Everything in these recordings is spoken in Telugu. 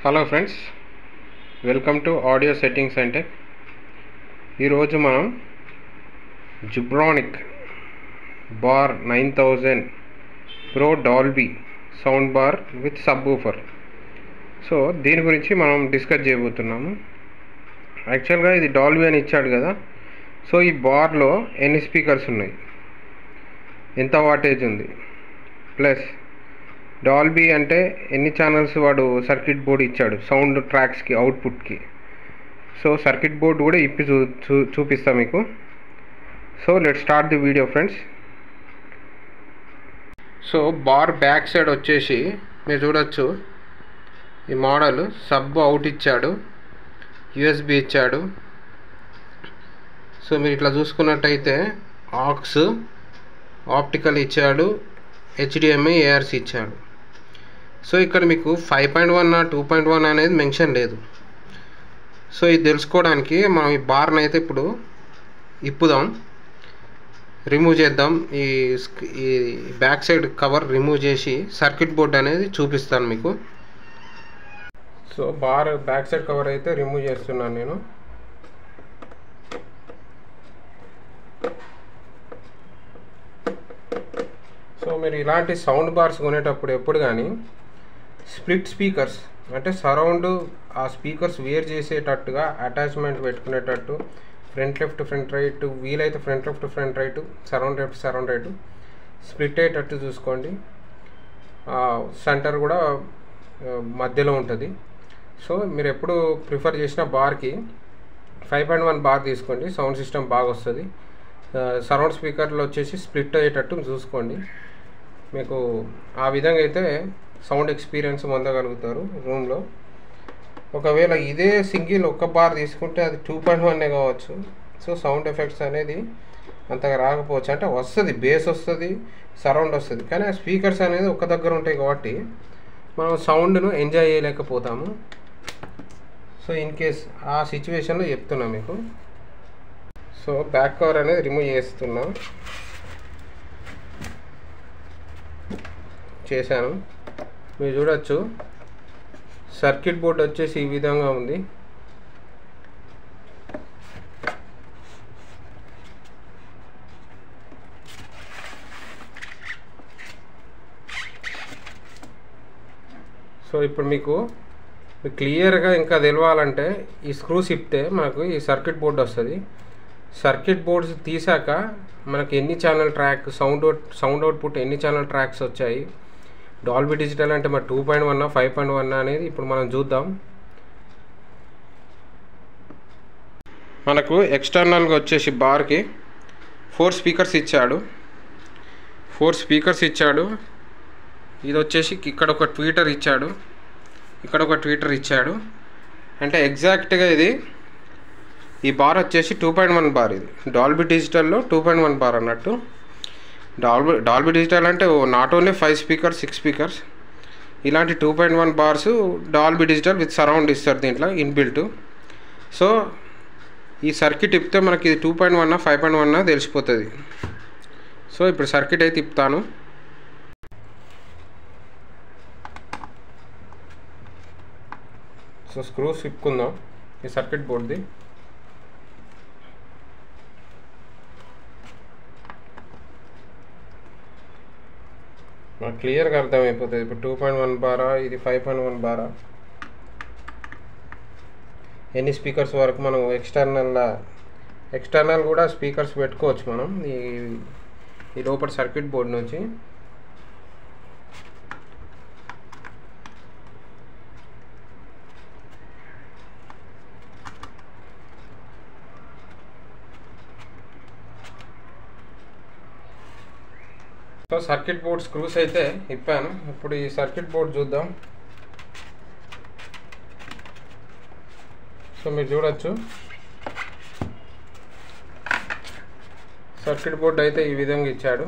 Hello friends, welcome to audio settings అంటే ఈరోజు మనం Zebronics bar 9000 pro Dolby sound bar with subwoofer. So దీని గురించి మనం డిస్కస్ చేయబోతున్నాము. యాక్చువల్గా ఇది డాల్బీ అని ఇచ్చాడు కదా. సో ఈ బార్లో ఎన్ని స్పీకర్స్ ఉన్నాయి, ఎంత వాటేజ్ ఉంది, ప్లస్ డాల్బీ అంటే ఎన్ని ఛానల్స్ వాడు సర్క్యూట్ బోర్డ్ ఇచ్చాడు సౌండ్ ట్రాక్స్కి అవుట్పుట్కి. సో సర్క్యూట్ బోర్డ్ కూడా ఇప్పి చూపిస్తా మీకు. So let start the video friends. So bar back side వచ్చేసి మీరు చూడొచ్చు, ఈ మోడల్ సబ్ అవుట్ ఇచ్చాడు, యూఎస్బి ఇచ్చాడు. సో మీరు ఇట్లా చూసుకున్నట్టయితే ఆక్స్, ఆప్టికల్ ఇచ్చాడు, హెచ్డిఎంఐ, ఏఆర్సి ఇచ్చాడు. సో ఇక్కడ మీకు 5.1 2.1 అనేది మెన్షన్ లేదు. సో ఇది తెలుసుకోవడానికి మనం ఈ బార్ని అయితే ఇప్పుడు ఇప్పుదాం, రిమూవ్ చేద్దాం. ఈ బ్యాక్ సైడ్ కవర్ రిమూవ్ చేసి సర్క్యూట్ బోర్డ్ అనేది చూపిస్తాను మీకు. So bar back side cover అయితే రిమూవ్ చేస్తున్నాను నేను. సో మీరు ఇలాంటి సౌండ్ బార్స్ కొనేటప్పుడు ఎప్పుడు కానీ స్ప్లిట్ స్పీకర్స్ అంటే సరౌండ్ ఆ స్పీకర్స్ వేర్ చేసేటట్టుగా అటాచ్మెంట్ పెట్టుకునేటట్టు, ఫ్రంట్ లెఫ్ట్ ఫ్రంట్ రైట్, వీలైతే front left front right, surround right split అయ్యేటట్టు చూసుకోండి. సెంటర్ కూడా మధ్యలో ఉంటుంది. సో మీరు ఎప్పుడు ప్రిఫర్ చేసిన బార్కి 5.1 బార్ తీసుకోండి, సౌండ్ సిస్టమ్ బాగా వస్తుంది. సరౌండ్ స్పీకర్లు వచ్చేసి స్ప్లిట్ అయ్యేటట్టు చూసుకోండి. మీకు ఆ విధంగా అయితే సౌండ్ ఎక్స్పీరియన్స్ పొందగలుగుతారు రూమ్లో. ఒకవేళ ఇదే సింగిల్ ఒక్క బార్ తీసుకుంటే అది 2.1 కావచ్చు. సో సౌండ్ ఎఫెక్ట్స్ అనేది అంతగా రాకపోవచ్చు, అంటే వస్తుంది, బేస్ వస్తుంది, సరౌండ్ వస్తుంది, కానీ ఆ స్పీకర్స్ అనేది ఒక దగ్గర ఉంటాయి కాబట్టి మనం సౌండ్ను ఎంజాయ్ చేయలేకపోతాము. సో ఇన్ కేస్ ఆ సిచ్యువేషన్లో చెప్తున్నా మీకు. సో బ్యాక్ కవర్ అనేది రిమూవ్ చేశాను. మీరు చూడొచ్చు, సర్క్యూట్ బోర్డ్ వచ్చేసి ఈ విధంగా ఉంది. సో ఇప్పుడు మీకు క్లియర్గా ఇంకా తెలవాలంటే ఈ స్క్రూస్ ఇప్పితే మనకు ఈ సర్క్యూట్ బోర్డ్ వస్తుంది. సర్క్యూట్ బోర్డ్స్ తీసాక మనకి ఎన్ని ఛానల్ ట్రాక్ సౌండ్ అవుట్పుట్ ఎన్ని ఛానల్ ట్రాక్స్ వచ్చాయి, డాల్బీ డిజిటల్ అంటే మరి 2.1 5.1 అనేది ఇప్పుడు మనం చూద్దాం. మనకు ఎక్స్టర్నల్గా వచ్చేసి బార్కి 4 స్పీకర్స్ ఇచ్చాడు. ఇది వచ్చేసి ఇక్కడ ఒక ట్వీటర్ ఇచ్చాడు, ఇక్కడ ఒక ట్వీటర్ ఇచ్చాడు. అంటే ఎగ్జాక్ట్గా ఈ బార్ వచ్చేసి 2.1 బార్. ఇది డాల్బీ డిజిటల్లో 2.1 బార్ అన్నట్టు. డాల్బీ డిజిటల్ అంటే నాట్ ఓన్లీ 5 స్పీకర్స్ 6 స్పీకర్స్. ఇలాంటి 2.1 bars Dolby digital with surround ఇస్తారు దీంట్లో ఇన్బిల్ట్. సో ఈ సర్క్యూట్ ఇప్పితే మనకి ఇది 2.1 5.1 తెలిసిపోతుంది. సో ఇప్పుడు సర్క్యూట్ అయితే ఇప్పుతాను. సో స్క్రూస్ ఇప్పుకుందాం ఈ సర్క్యూట్ బోర్డ్ది. మనకు క్లియర్గా అర్థమైపోతుంది ఇప్పుడు 2.1 బారా, ఇది 5.1 బారా, ఎన్ని స్పీకర్స్ వరకు మనం ఎక్స్టర్నల్ కూడా స్పీకర్స్ పెట్టుకోవచ్చు మనం ఈ లోపల సర్క్యూట్ బోర్డ్ నుంచి. సో సర్క్యూట్ బోర్డ్ స్క్రూస్ అయితే ఇప్పాను. ఇప్పుడు ఈ సర్క్యూట్ బోర్డ్ చూద్దాం. సో మీరు చూడొచ్చు, సర్క్యూట్ బోర్డ్ అయితే ఈ విధంగా ఇచ్చాడు.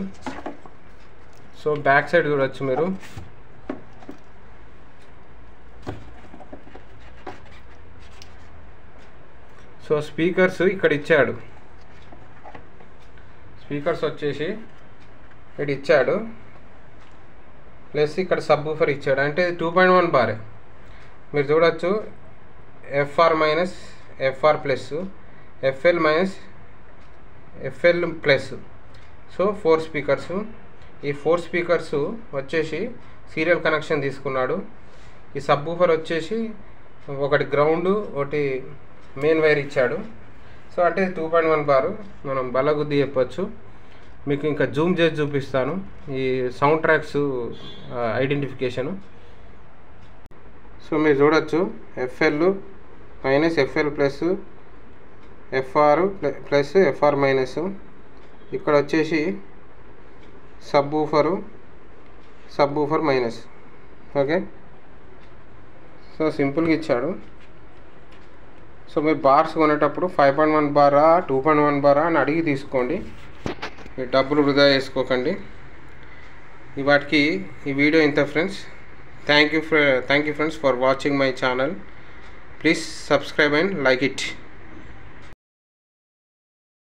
సో బ్యాక్ సైడ్ చూడొచ్చు మీరు. సో స్పీకర్స్ ఇక్కడ ఇచ్చాడు, స్పీకర్స్ వచ్చేసి ఇక్కడ ఇచ్చాడు. ప్లస్ ఇక్కడ సబ్ ఊఫర్ ఇచ్చాడు. అంటే 2.1 బారే. మీరు చూడొచ్చు FR minus FR plus, FL minus FL plus. So 4 speakers. ఈ 4 స్పీకర్స్ వచ్చేసి సీరియల్ కనెక్షన్ తీసుకున్నాడు. ఈ సబ్ వూఫర్ వచ్చేసి ఒకటి గ్రౌండ్, ఒకటి మెయిన్ వైర్ ఇచ్చాడు. సో అంటే 2.1 బార్ మనం బలగుద్ది చెప్పచ్చు. మీకు ఇంకా జూమ్ చేసి చూపిస్తాను ఈ సౌండ్ ట్రాక్స్ ఐడెంటిఫికేషను. సో మీరు చూడొచ్చు FL minus FL plus, FR plus FR minus. ఇక్కడ వచ్చేసి subwoofer minus. Okay, so సింపుల్గా ఇచ్చాడు. సో మీరు బార్స్ కొనేటప్పుడు 5.1 బారా 2.1 బారా అని అడిగి తీసుకోండి. మీరు డబ్బులు వృధా చేసుకోకండి. వాటికి ఈ వీడియో ఇంత friends. Thank you friends for watching my channel. Please subscribe and like it.